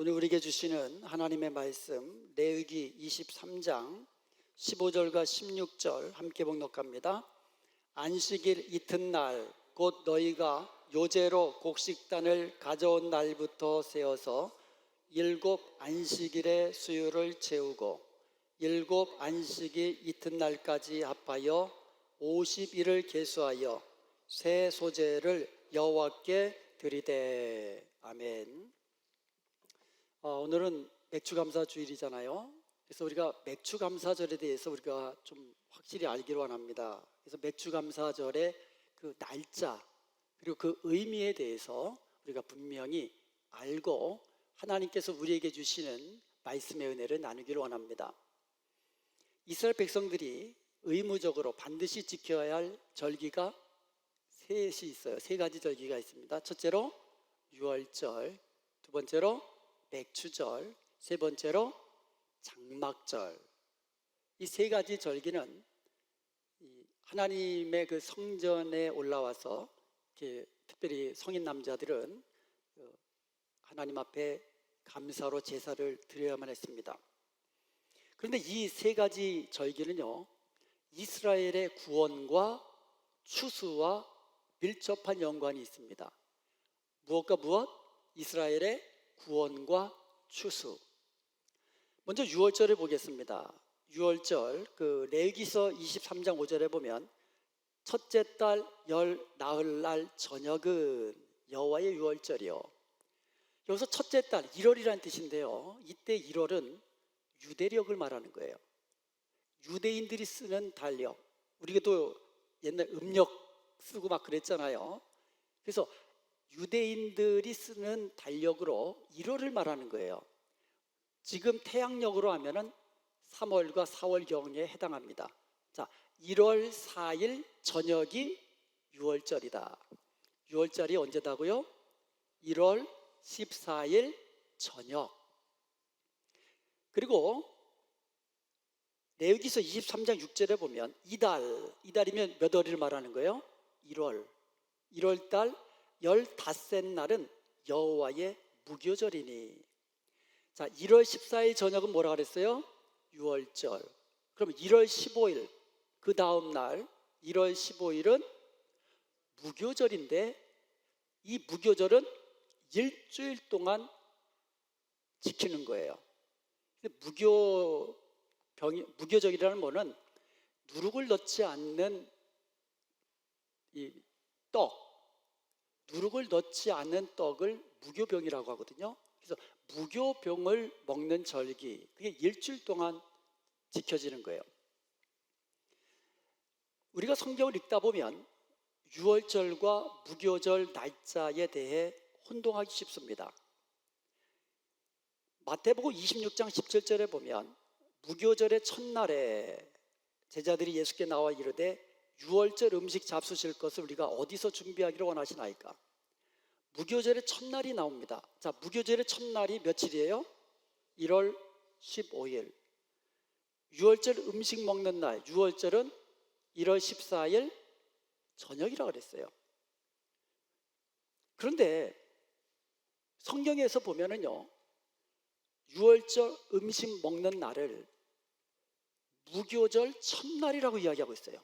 오늘 우리에게 주시는 하나님의 말씀 레위기 23장 15절과 16절 함께 봉독합니다. 안식일 이튿날 곧 너희가 요제로 곡식단을 가져온 날부터 세어서 7 안식일의 수요를 채우고 7 안식일 이튿날까지 합하여 50일을 계수하여 새 소제를 여호와께 드리되. 아멘. 오늘은 맥주감사 주일이잖아요. 그래서 우리가 맥주감사절에 대해서 우리가 좀 확실히 알기로 원합니다. 그래서 맥주감사절의 그 날짜 그리고 그 의미에 대해서 우리가 분명히 알고 하나님께서 우리에게 주시는 말씀의 은혜를 나누기를 원합니다. 이스라엘 백성들이 의무적으로 반드시 지켜야 할 절기가 셋이 있어요. 3가지 절기가 있습니다. 첫째로 유월절, 두 번째로 맥추절, 세 번째로 장막절. 이 3가지 절기는 하나님의 그 성전에 올라와서 특별히 성인 남자들은 하나님 앞에 감사로 제사를 드려야만 했습니다. 그런데 이 3가지 절기는요, 이스라엘의 구원과 추수와 밀접한 연관이 있습니다. 무엇과 무엇? 이스라엘의 구원과 추수. 먼저 유월절을 보겠습니다. 유월절 그 레위기서 23장 5절에 보면 첫째 달 열 나흘날 저녁은 여호와의 유월절이요. 여기서 첫째 달 1월이라는 뜻인데요, 이때 1월은 유대력을 말하는 거예요. 유대인들이 쓰는 달력, 우리도 옛날 음력 쓰고 막 그랬잖아요. 그래서 유대인들이 쓰는 달력으로 1월을 말하는 거예요. 지금 태양력으로 하면은 3월과 4월경에 해당합니다. 자, 1월 4일 저녁이 유월절이다. 유월절이 언제다고요? 1월 14일 저녁. 그리고 레위기서 23장 6절에 보면 이달이면 몇 월을 말하는 거예요? 1월. 1월달 15날은 여호와의 무교절이니. 자, 1월 14일 저녁은 뭐라 그랬어요? 유월절. 그럼 1월 15일 그 다음 날 1월 15일은 무교절인데, 이 무교절은 일주일 동안 지키는 거예요. 무교절이라는 거는 누룩을 넣지 않는 이 누룩을 넣지 않는 떡을 무교병이라고 하거든요. 그래서 무교병을 먹는 절기, 그게 일주일 동안 지켜지는 거예요. 우리가 성경을 읽다 보면 유월절과 무교절 날짜에 대해 혼동하기 쉽습니다. 마태복음 26장 17절에 보면 무교절의 첫날에 제자들이 예수께 나와 이르되 유월절 음식 잡수실 것을 우리가 어디서 준비하기를 원하시나이까? 무교절의 첫날이 나옵니다. 자, 무교절의 첫날이 며칠이에요? 1월 15일. 유월절 음식 먹는 날, 유월절은 1월 14일 저녁이라고 그랬어요. 그런데 성경에서 보면은요, 유월절 음식 먹는 날을 무교절 첫날이라고 이야기하고 있어요.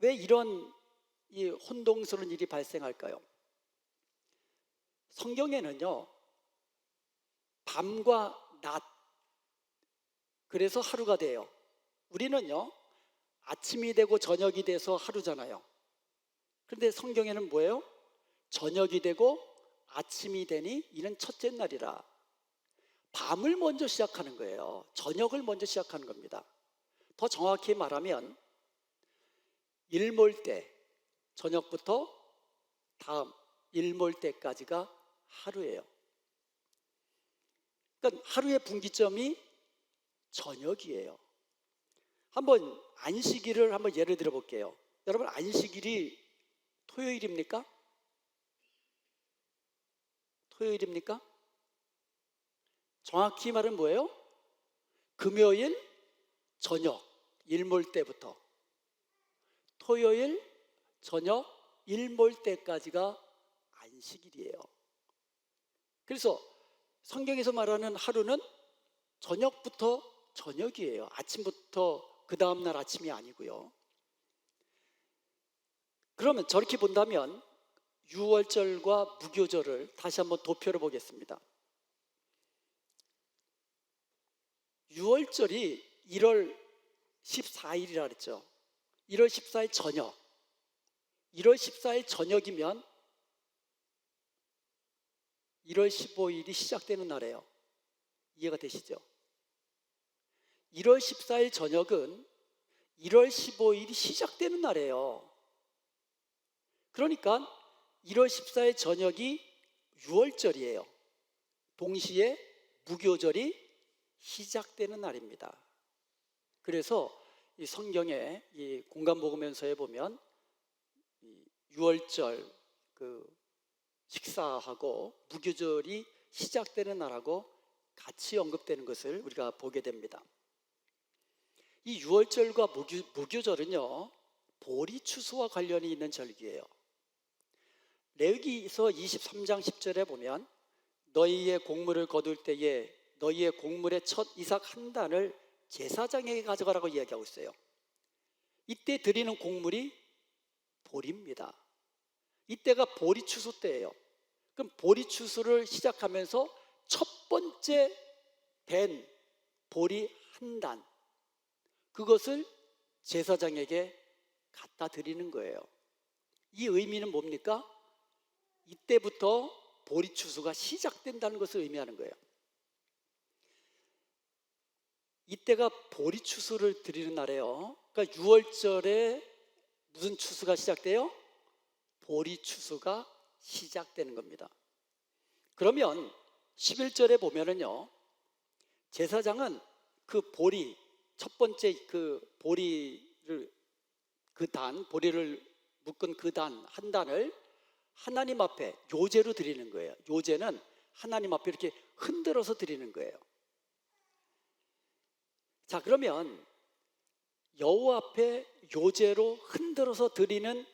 왜 이런 이 혼동스러운 일이 발생할까요? 성경에는요, 밤과 낮, 그래서 하루가 돼요. 우리는요, 아침이 되고 저녁이 돼서 하루잖아요. 그런데 성경에는 뭐예요? 저녁이 되고 아침이 되니 이는 첫째 날이라. 밤을 먼저 시작하는 거예요. 저녁을 먼저 시작하는 겁니다. 더 정확히 말하면 일몰 때, 저녁부터 다음 일몰 때까지가 하루예요. 그러니까 하루의 분기점이 저녁이에요. 한번 안식일을 한번 예를 들어 볼게요. 여러분, 안식일이 토요일입니까? 토요일입니까? 정확히 말은 뭐예요? 금요일 저녁 일몰 때부터 토요일 저녁 일몰 때까지가 안식일이에요. 그래서 성경에서 말하는 하루는 저녁부터 저녁이에요. 아침부터 그 다음날 아침이 아니고요. 그러면 저렇게 본다면 유월절과 무교절을 다시 한번 도표를 보겠습니다. 유월절이 1월 14일이라 그랬죠. 1월 14일 저녁. 1월 14일 저녁이면 1월 15일이 시작되는 날이에요. 이해가 되시죠? 1월 14일 저녁은 1월 15일이 시작되는 날이에요. 그러니까 1월 14일 저녁이 유월절이에요. 동시에 무교절이 시작되는 날입니다. 그래서 이 성경의 이 공간복음연서에 보면 유월절 식사하고 무교절이 시작되는 날하고 같이 언급되는 것을 우리가 보게 됩니다. 이 유월절과 무교절은요, 보리 추수와 관련이 있는 절기예요. 레위기서 23장 10절에 보면 너희의 곡물을 거둘 때에 너희의 곡물의 첫 이삭 한 단을 제사장에게 가져가라고 이야기하고 있어요. 이때 드리는 곡물이 보리입니다. 이때가 보리 추수 때예요. 그럼 보리 추수를 시작하면서 첫 번째 된 보리 한 단, 그것을 제사장에게 갖다 드리는 거예요. 이 의미는 뭡니까? 이때부터 보리 추수가 시작된다는 것을 의미하는 거예요. 이때가 보리 추수를 드리는 날이에요. 그러니까 6월절에 무슨 추수가 시작돼요? 보리 추수가 시작되는 겁니다. 그러면 11절에 보면은요, 제사장은 그 보리, 첫 번째 그 보리를, 보리를 묶은 그 한 단을 하나님 앞에 요제로 드리는 거예요. 요제는 하나님 앞에 이렇게 흔들어서 드리는 거예요. 자, 그러면 여호와 앞에 요제로 흔들어서 드리는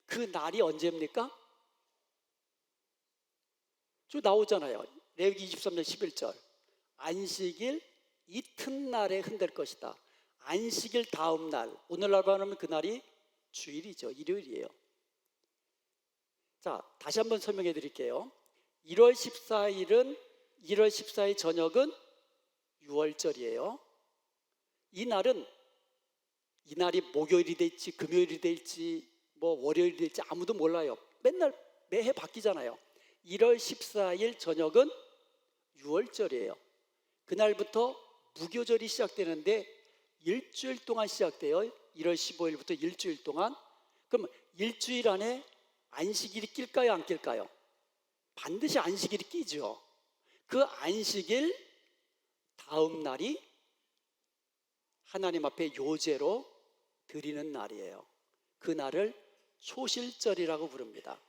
그 날이 언제입니까? 쭉 나오잖아요. 레위기 23년 11절. 안식일 이튿날에 흔들 것이다. 안식일 다음 날, 오늘날로 하면 그날이 주일이죠. 일요일이에요. 자, 다시 한번 설명해 드릴게요. 1월 14일 저녁은 유월절이에요. 이 날이 목요일이 될지 금요일이 될지 뭐 월요일이 될지 아무도 몰라요. 매해 바뀌잖아요. 1월 14일 저녁은 유월절이에요. 그날부터 무교절이 시작되는데 일주일 동안 시작돼요. 1월 15일부터 일주일 동안. 그럼 일주일 안에 안식일이 낄까요, 안 낄까요? 반드시 안식일이 끼죠. 그 안식일 다음 날이 하나님 앞에 요제로 드리는 날이에요. 그 날을 초실절이라고 부릅니다.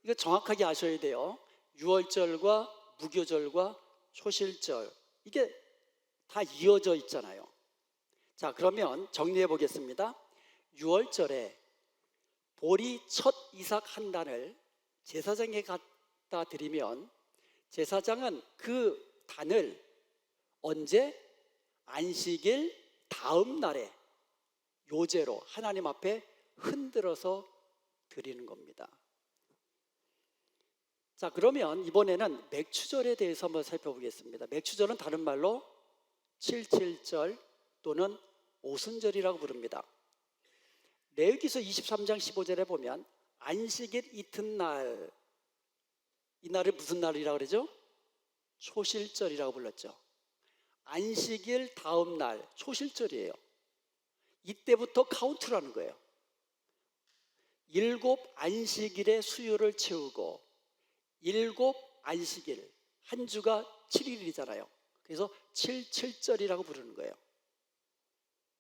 이거 정확하게 아셔야 돼요. 유월절과 무교절과 초실절, 이게 다 이어져 있잖아요. 자, 그러면 정리해 보겠습니다. 유월절에 보리 첫 이삭 한 단을 제사장에 갖다 드리면 제사장은 그 단을 언제? 안식일 다음 날에 요제로 하나님 앞에 흔들어서 드리는 겁니다. 자, 그러면 이번에는 맥추절에 대해서 한번 살펴보겠습니다. 맥추절은 다른 말로 77절 또는 오순절이라고 부릅니다. 레위기서 23장 15절에 보면 안식일 이튿날, 이 날을 무슨 날이라고 그러죠? 초실절이라고 불렀죠. 안식일 다음 날 초실절이에요. 이때부터 카운트라는 거예요. 7 안식일의 수요를 채우고 7 안식일, 한 주가 7일이잖아요. 그래서 77절이라고 부르는 거예요.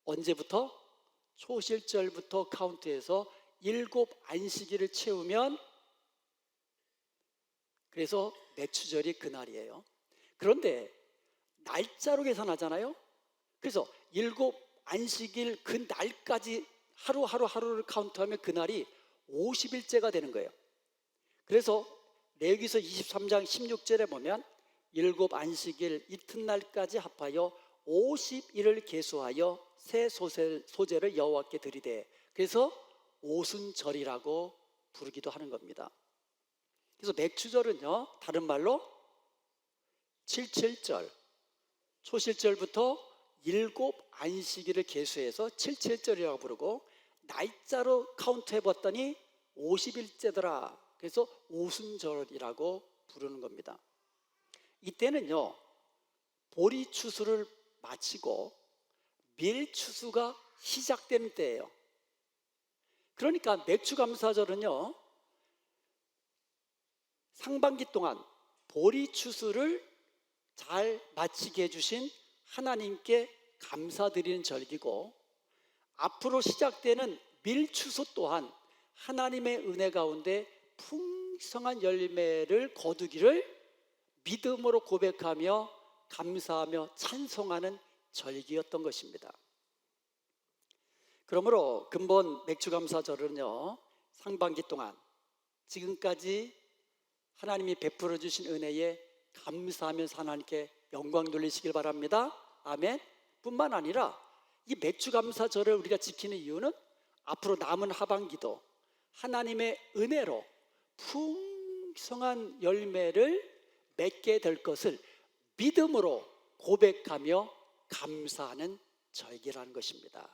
언제부터? 초실절부터 카운트해서 7 안식일을 채우면, 그래서 맥추절이 그날이에요. 그런데 날짜로 계산하잖아요. 그래서 7 안식일 그 날까지 하루를 카운트하면 그날이 50일째가 되는 거예요. 그래서 레위기서 23장 16절에 보면 일곱 안식일 이튿날까지 합하여 50일을 계수하여 새 소재를 여호와께 드리되, 그래서 오순절이라고 부르기도 하는 겁니다. 그래서 맥추절은요, 다른 말로 칠칠절, 초실절부터 일곱 안식일을 계수해서 칠칠절이라고 부르고, 날짜로 카운트해 봤더니 50일째더라. 그래서 오순절이라고 부르는 겁니다. 이때는요, 보리 추수를 마치고 밀 추수가 시작되는 때예요. 그러니까 맥추감사절은요, 상반기 동안 보리 추수를 잘 마치게 해주신 하나님께 감사드리는 절기고, 앞으로 시작되는 밀 추수 또한 하나님의 은혜 가운데 풍성한 열매를 거두기를 믿음으로 고백하며 감사하며 찬송하는 절기였던 것입니다. 그러므로 근본 맥추감사절은요, 상반기 동안 지금까지 하나님이 베풀어 주신 은혜에 감사하면서 하나님께 영광 돌리시길 바랍니다. 아멘. 뿐만 아니라 이 맥추감사절을 우리가 지키는 이유는 앞으로 남은 하반기도 하나님의 은혜로 풍성한 열매를 맺게 될 것을 믿음으로 고백하며 감사하는 절기라는 것입니다.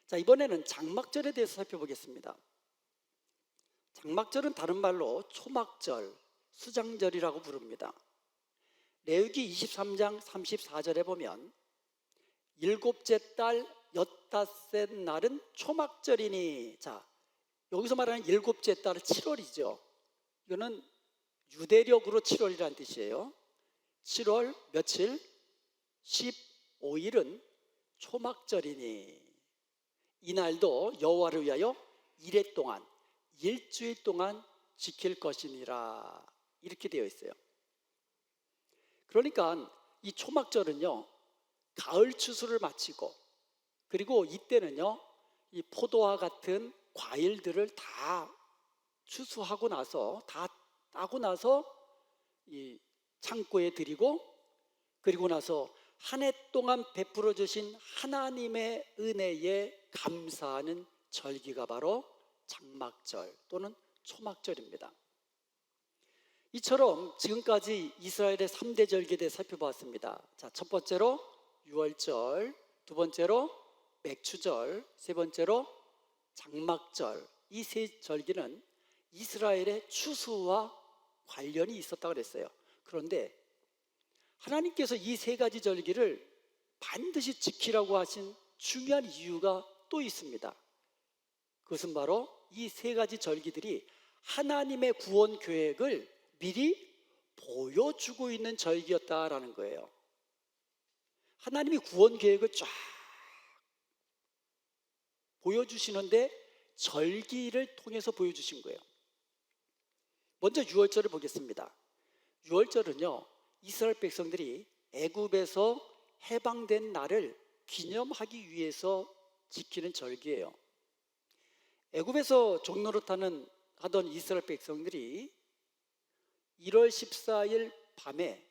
자, 이번에는 장막절에 대해서 살펴보겠습니다. 장막절은 다른 말로 초막절, 수장절이라고 부릅니다. 레위기 23장 34절에 보면 일곱째 달 엿닷새 날은 초막절이니, 자, 여기서 말하는 일곱째 달은 7월이죠. 이거는 유대력으로 7월이라는 뜻이에요. 7월 며칠? 15일은 초막절이니, 이날도 여호와를 위하여 이레 동안, 일주일 동안 지킬 것이니라, 이렇게 되어 있어요. 그러니까 이 초막절은요, 가을 추수를 마치고, 그리고 이때는요, 이 포도와 같은 과일들을 다 추수하고 나서, 다 따고 나서 이 창고에 드리고, 그리고 나서 한 해 동안 베풀어 주신 하나님의 은혜에 감사하는 절기가 바로 장막절 또는 초막절입니다. 이처럼 지금까지 이스라엘의 3대 절기에 대해 살펴봤습니다. 자, 첫 번째로 유월절, 두 번째로 맥추절, 세 번째로 장막절. 이 세 절기는 이스라엘의 추수와 관련이 있었다고 그랬어요. 그런데 하나님께서 이 세 가지 절기를 반드시 지키라고 하신 중요한 이유가 또 있습니다. 그것은 바로 이 세 가지 절기들이 하나님의 구원 계획을 미리 보여주고 있는 절기였다라는 거예요. 하나님이 구원 계획을 쫙 보여주시는데 절기를 통해서 보여주신 거예요. 먼저 유월절을 보겠습니다. 유월절은요, 이스라엘 백성들이 애굽에서 해방된 날을 기념하기 위해서 지키는 절기예요. 애굽에서 종노릇하던 이스라엘 백성들이 1월 14일 밤에,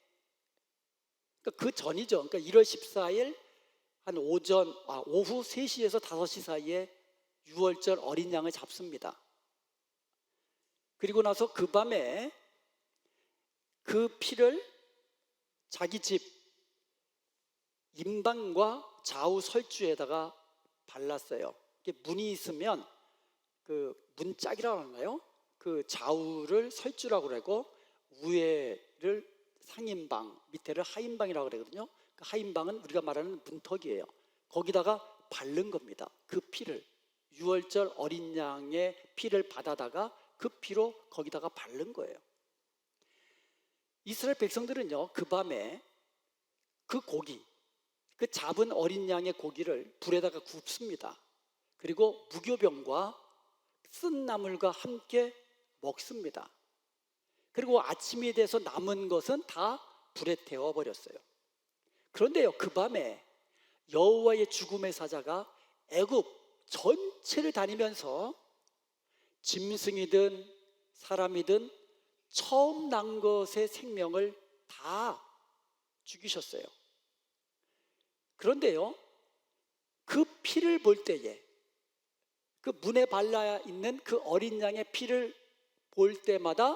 그러니까 그 전이죠. 그러니까 1월 14일 한 오후 3시에서 5시 사이에 유월절 어린 양을 잡습니다. 그리고 나서 그 밤에 그 피를 자기 집 임방과 좌우 설주에다가 발랐어요. 이게 문이 있으면 그 문짝이라고 하나요? 그 좌우를 설주라고 그러고 위에를 상인방, 밑에를 하인방이라고 그러거든요. 그 하인방은 우리가 말하는 문턱이에요. 거기다가 바른 겁니다. 그 피를, 유월절 어린 양의 피를 받아다가 그 피로 거기다가 바른 거예요. 이스라엘 백성들은요, 그 밤에 그 고기, 그 잡은 어린 양의 고기를 불에다가 굽습니다. 그리고 무교병과 쓴 나물과 함께 먹습니다. 그리고 아침이 돼서 남은 것은 다 불에 태워버렸어요. 그런데요, 그 밤에 여호와의 죽음의 사자가 애굽 전체를 다니면서 짐승이든 사람이든 처음 난 것의 생명을 다 죽이셨어요. 그런데요, 그 피를 볼 때에, 그 문에 발라 있는 그 어린 양의 피를 볼 때마다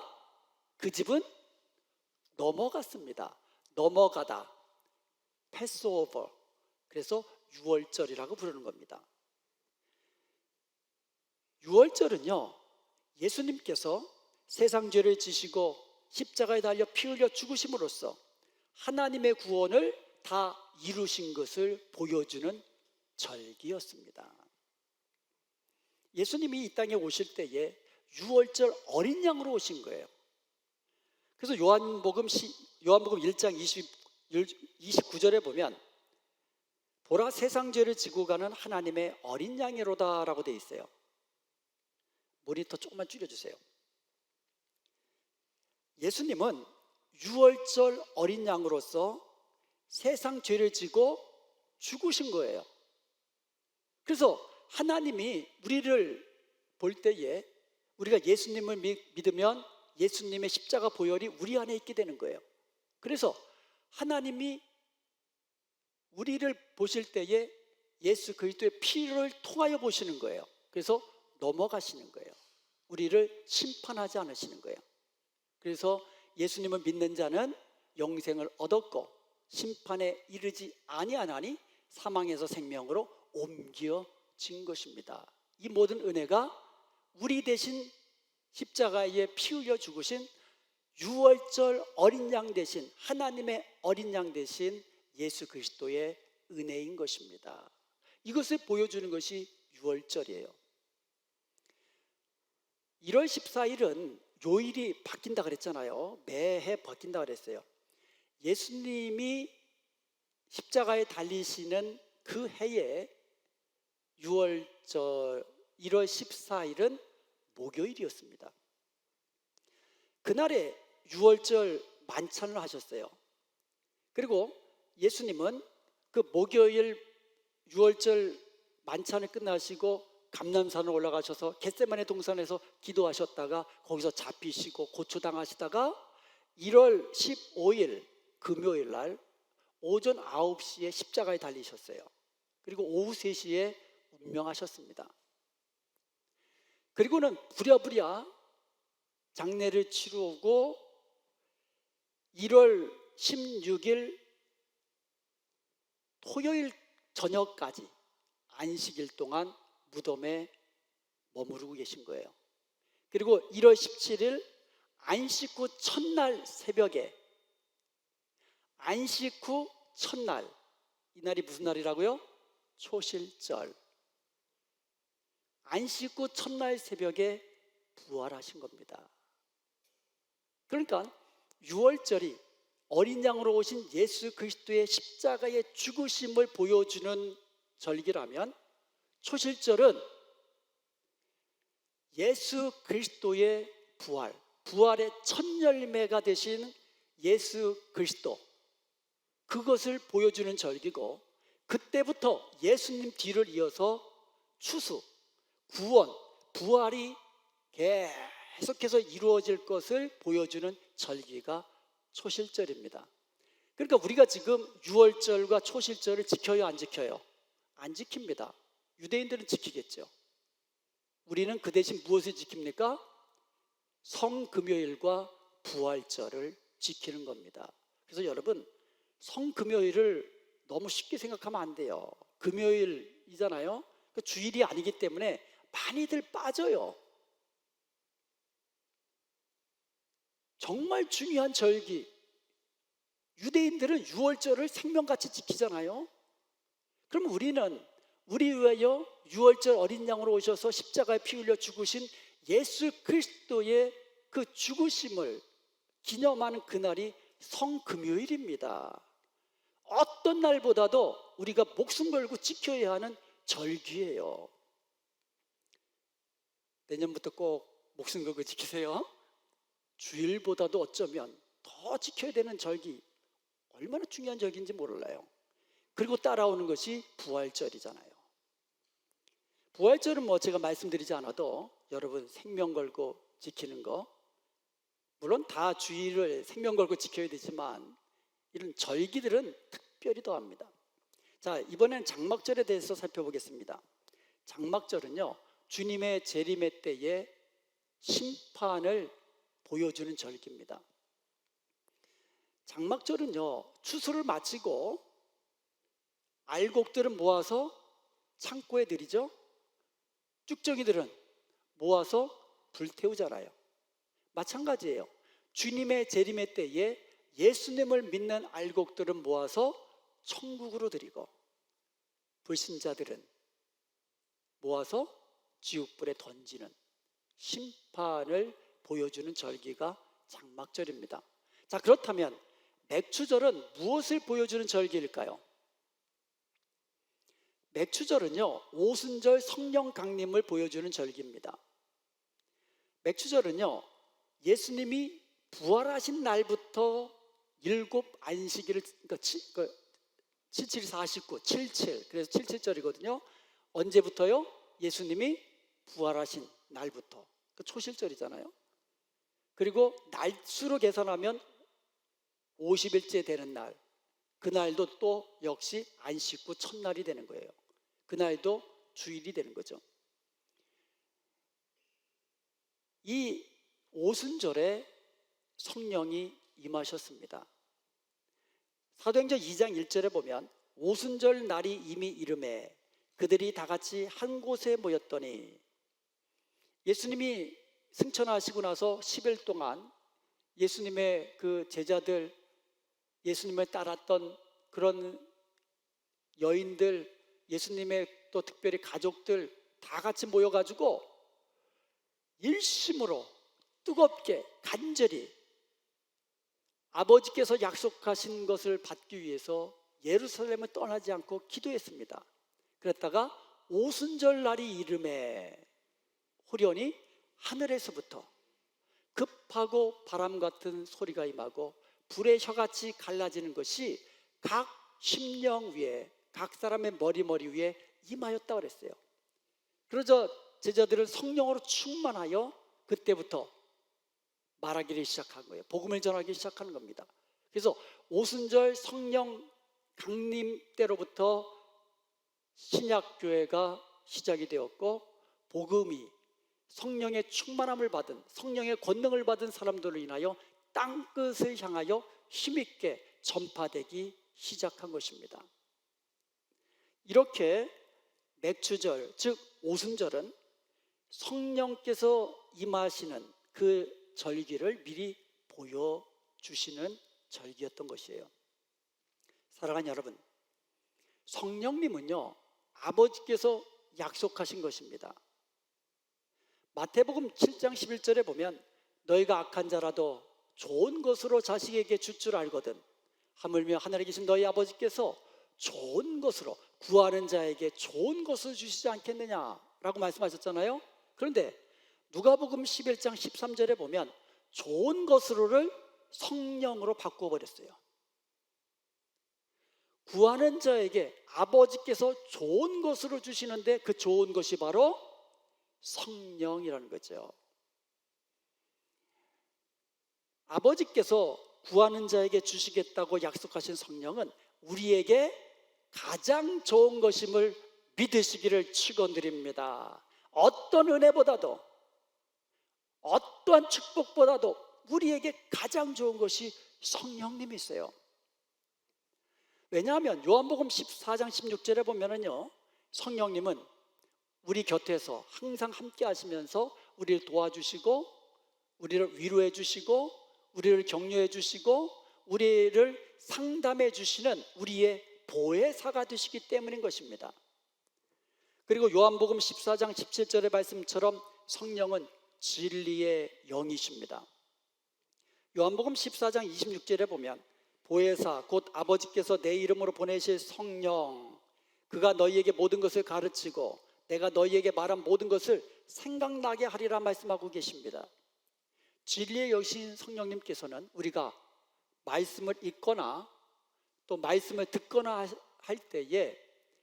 그 집은 넘어갔습니다. 넘어가다, 패스오버. 그래서 유월절이라고 부르는 겁니다. 유월절은요, 예수님께서 세상 죄를 지시고 십자가에 달려 피 흘려 죽으심으로써 하나님의 구원을 다 이루신 것을 보여주는 절기였습니다. 예수님이 이 땅에 오실 때에 유월절 어린 양으로 오신 거예요. 그래서 요한복음 1장 29절에 보면 보라, 세상 죄를 지고 가는 하나님의 어린 양이로다 라고 되어 있어요. 모니터 조금만 줄여주세요. 예수님은 유월절 어린 양으로서 세상 죄를 지고 죽으신 거예요. 그래서 하나님이 우리를 볼 때에 우리가 예수님을 믿으면 예수님의 십자가 보혈이 우리 안에 있게 되는 거예요. 그래서 하나님이 우리를 보실 때에 예수 그리스도의 피를 통하여 보시는 거예요. 그래서 넘어가시는 거예요. 우리를 심판하지 않으시는 거예요. 그래서 예수님을 믿는 자는 영생을 얻었고 심판에 이르지 아니하나니 사망에서 생명으로 옮겨진 것입니다. 이 모든 은혜가 우리 대신 십자가에 피 흘려 죽으신 유월절 어린 양 대신, 하나님의 어린 양 대신 예수 그리스도의 은혜인 것입니다. 이것을 보여주는 것이 유월절이에요. 1월 14일은 요일이 바뀐다 그랬잖아요. 매해 바뀐다 그랬어요. 예수님이 십자가에 달리시는 그 해에 1월 14일은 목요일이었습니다. 그날에 유월절 만찬을 하셨어요. 그리고 예수님은 그 목요일 유월절 만찬을 끝나시고 감람산을 올라가셔서 겟세마네 동산에서 기도하셨다가 거기서 잡히시고 고초당하시다가 1월 15일 금요일 날 오전 9시에 십자가에 달리셨어요. 그리고 오후 3시에 운명하셨습니다. 그리고는 부랴부랴 장례를 치르고 1월 16일 토요일 저녁까지 안식일 동안 무덤에 머무르고 계신 거예요. 그리고 1월 17일 안식 후 첫날 새벽에, 안식 후 첫날, 이날이 무슨 날이라고요? 초실절. 안식 후 첫날 새벽에 부활하신 겁니다. 그러니까 유월절이 어린 양으로 오신 예수 그리스도의 십자가의 죽으심을 보여주는 절기라면, 초실절은 예수 그리스도의 부활의 첫 열매가 되신 예수 그리스도, 그것을 보여주는 절기고, 그때부터 예수님 뒤를 이어서 추수, 구원, 부활이 계속해서 이루어질 것을 보여주는 절기가 초실절입니다. 그러니까 우리가 지금 유월절과 초실절을 지켜요, 안 지켜요? 안 지킵니다. 유대인들은 지키겠죠. 우리는 그 대신 무엇을 지킵니까? 성금요일과 부활절을 지키는 겁니다. 그래서 여러분, 성금요일을 너무 쉽게 생각하면 안 돼요. 금요일이잖아요. 그 주일이 아니기 때문에 많이들 빠져요. 정말 중요한 절기. 유대인들은 유월절을 생명같이 지키잖아요. 그럼 우리는 우리 위하여 유월절 어린 양으로 오셔서 십자가에 피 흘려 죽으신 예수 그리스도의 그 죽으심을 기념하는 그날이 성금요일입니다. 어떤 날보다도 우리가 목숨 걸고 지켜야 하는 절기예요. 내년부터 꼭 목숨 걸고 지키세요. 주일보다도 어쩌면 더 지켜야 되는 절기, 얼마나 중요한 절기인지 몰라요. 그리고 따라오는 것이 부활절이잖아요. 부활절은 뭐 제가 말씀드리지 않아도 여러분 생명 걸고 지키는 거, 물론 다 주의를 생명 걸고 지켜야 되지만 이런 절기들은 특별히 더합니다. 자, 이번엔 장막절에 대해서 살펴보겠습니다. 장막절은요, 주님의 재림의 때에 심판을 보여주는 절기입니다. 장막절은요, 추수를 마치고 알곡들은 모아서 창고에 들이죠. 쭉정이들은 모아서 불태우잖아요. 마찬가지예요. 주님의 재림의 때에 예수님을 믿는 알곡들은 모아서 천국으로 드리고, 불신자들은 모아서 지옥불에 던지는 심판을 보여주는 절기가 장막절입니다. 자, 그렇다면 맥추절은 무엇을 보여주는 절기일까요? 맥추절은요, 오순절 성령 강림을 보여주는 절기입니다. 맥추절은요, 예수님이 부활하신 날부터 7 안식일을, 그러니까 77, 49, 77, 그래서 77절이거든요. 언제부터요? 예수님이 부활하신 날부터. 그 초실절이잖아요. 그리고 날수로 계산하면 50일째 되는 날, 그날도 또 역시 안식 후 첫날이 되는 거예요. 그날도 주일이 되는 거죠. 이 오순절에 성령이 임하셨습니다. 사도행전 2장 1절에 보면 오순절 날이 이미 이름에 그들이 다 같이 한 곳에 모였더니, 예수님이 승천하시고 나서 10일 동안 예수님의 그 제자들, 예수님을 따랐던 그런 여인들, 예수님의 또 특별히 가족들 다 같이 모여가지고 일심으로 뜨겁게 간절히 아버지께서 약속하신 것을 받기 위해서 예루살렘을 떠나지 않고 기도했습니다. 그랬다가 오순절 날이 이름에 호련히 하늘에서부터 급하고 바람 같은 소리가 임하고 불의 혀같이 갈라지는 것이 각 심령 위에, 각 사람의 머리 위에 임하였다고 그랬어요. 그러자 제자들은 성령으로 충만하여 그때부터 말하기를 시작한 거예요. 복음을 전하기 시작하는 겁니다. 그래서 오순절 성령 강림 때로부터 신약교회가 시작이 되었고, 복음이 성령의 충만함을 받은, 성령의 권능을 받은 사람들로 인하여 땅끝을 향하여 힘있게 전파되기 시작한 것입니다. 이렇게 맥추절, 즉 오순절은 성령께서 임하시는 그 절기를 미리 보여주시는 절기였던 것이에요. 사랑하는 여러분, 성령님은요, 아버지께서 약속하신 것입니다. 마태복음 7장 11절에 보면 너희가 악한 자라도 좋은 것으로 자식에게 줄 줄 알거든 하물며 하늘에 계신 너희 아버지께서 좋은 것으로, 구하는 자에게 좋은 것을 주시지 않겠느냐라고 말씀하셨잖아요. 그런데 누가복음 11장 13절에 보면 좋은 것으로를 성령으로 바꿔버렸어요. 구하는 자에게 아버지께서 좋은 것으로 주시는데 그 좋은 것이 바로 성령이라는 거죠. 아버지께서 구하는 자에게 주시겠다고 약속하신 성령은 우리에게 가장 좋은 것임을 믿으시기를 축원드립니다. 어떤 은혜보다도, 어떠한 축복보다도 우리에게 가장 좋은 것이 성령님이세요. 왜냐하면 요한복음 14장 16절에 보면은요, 성령님은 우리 곁에서 항상 함께 하시면서 우리를 도와주시고, 우리를 위로해 주시고, 우리를 격려해 주시고, 우리를 상담해 주시는 우리의 보혜사가 되시기 때문인 것입니다. 그리고 요한복음 14장 17절의 말씀처럼 성령은 진리의 영이십니다. 요한복음 14장 26절에 보면 보혜사 곧 아버지께서 내 이름으로 보내실 성령, 그가 너희에게 모든 것을 가르치고 내가 너희에게 말한 모든 것을 생각나게 하리라 말씀하고 계십니다. 진리의 여신 성령님께서는 우리가 말씀을 읽거나 또 말씀을 듣거나 할 때에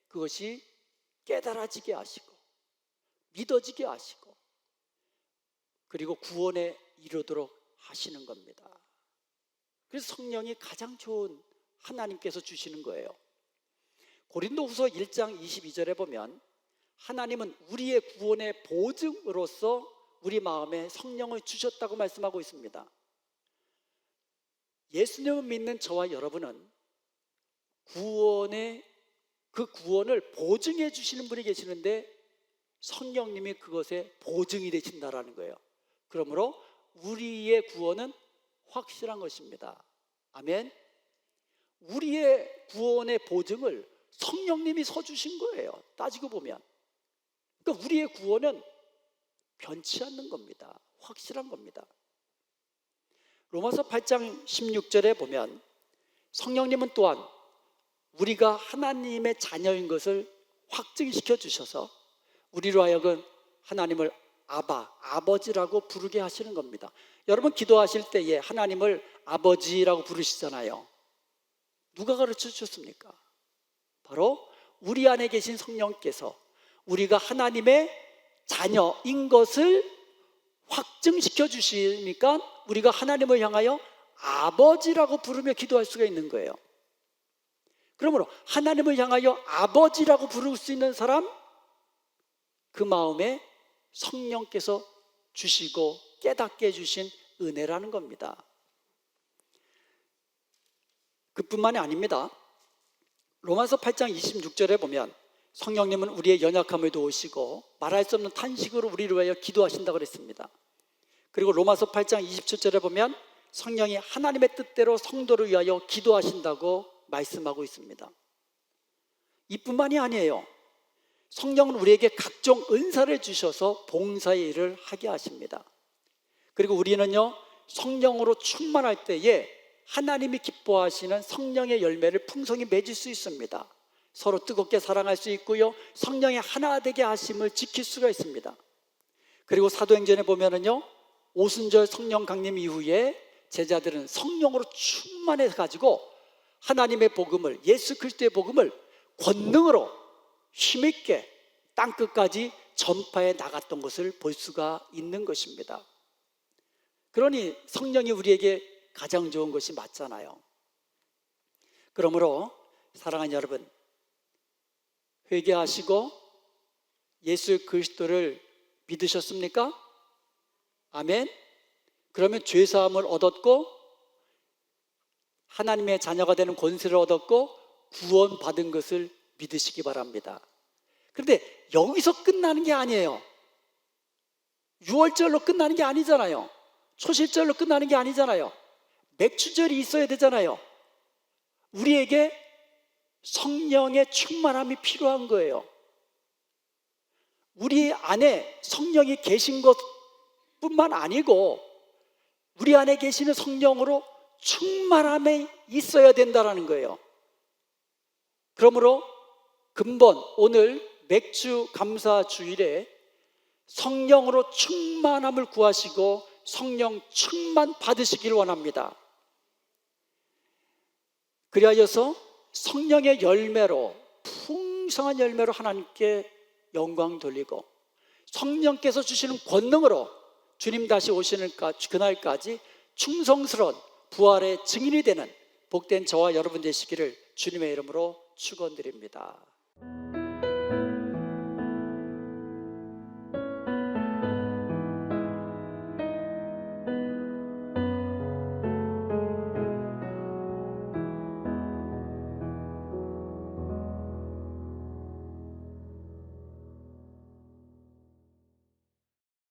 그것이 깨달아지게 하시고 믿어지게 하시고 그리고 구원에 이르도록 하시는 겁니다. 그래서 성령이 가장 좋은 하나님께서 주시는 거예요. 고린도후서 1장 22절에 보면 하나님은 우리의 구원의 보증으로서 우리 마음에 성령을 주셨다고 말씀하고 있습니다. 예수님을 믿는 저와 여러분은 그 구원을 보증해 주시는 분이 계시는데 성령님이 그것에 보증이 되신다라는 거예요. 그러므로 우리의 구원은 확실한 것입니다. 아멘. 우리의 구원의 보증을 성령님이 서주신 거예요. 따지고 보면. 그러니까 우리의 구원은 변치 않는 겁니다. 확실한 겁니다. 로마서 8장 16절에 보면 성령님은 또한 우리가 하나님의 자녀인 것을 확증시켜 주셔서 우리로 하여금 하나님을 아버지라고 부르게 하시는 겁니다. 여러분 기도하실 때에 하나님을 아버지라고 부르시잖아요. 누가 가르쳐 주셨습니까? 바로 우리 안에 계신 성령께서 우리가 하나님의 자녀인 것을 확증시켜 주시니까 우리가 하나님을 향하여 아버지라고 부르며 기도할 수가 있는 거예요. 그러므로 하나님을 향하여 아버지라고 부를 수 있는 사람, 그 마음에 성령께서 주시고 깨닫게 해주신 은혜라는 겁니다. 그뿐만이 아닙니다. 로마서 8장 26절에 보면 성령님은 우리의 연약함을 도우시고 말할 수 없는 탄식으로 우리를 위하여 기도하신다고 그랬습니다. 그리고 로마서 8장 27절에 보면 성령이 하나님의 뜻대로 성도를 위하여 기도하신다고 말씀하고 있습니다. 이뿐만이 아니에요. 성령은 우리에게 각종 은사를 주셔서 봉사의 일을 하게 하십니다. 그리고 우리는요, 성령으로 충만할 때에 하나님이 기뻐하시는 성령의 열매를 풍성히 맺을 수 있습니다. 서로 뜨겁게 사랑할 수 있고요, 성령의 하나 되게 하심을 지킬 수가 있습니다. 그리고 사도행전에 보면은요, 오순절 성령 강림 이후에 제자들은 성령으로 충만해 가지고 하나님의 복음을, 예수 그리스도의 복음을 권능으로 힘있게 땅끝까지 전파해 나갔던 것을 볼 수가 있는 것입니다. 그러니 성령이 우리에게 가장 좋은 것이 맞잖아요. 그러므로 사랑하는 여러분, 회개하시고 예수 그리스도를 믿으셨습니까? 아멘. 그러면 죄사함을 얻었고 하나님의 자녀가 되는 권세를 얻었고 구원받은 것을 믿으시기 바랍니다. 그런데 여기서 끝나는 게 아니에요. 유월절로 끝나는 게 아니잖아요. 초실절로 끝나는 게 아니잖아요. 맥주절이 있어야 되잖아요. 우리에게 성령의 충만함이 필요한 거예요. 우리 안에 성령이 계신 것뿐만 아니고 우리 안에 계시는 성령으로 충만함이 있어야 된다는 거예요. 그러므로 근본 오늘 맥주 감사 주일에 성령으로 충만함을 구하시고 성령 충만 받으시기를 원합니다. 그리하여서 성령의 열매로, 풍성한 열매로 하나님께 영광 돌리고 성령께서 주시는 권능으로 주님 다시 오시는 그날까지 충성스러운 부활의 증인이 되는 복된 저와 여러분 되시기를 주님의 이름으로 축원드립니다.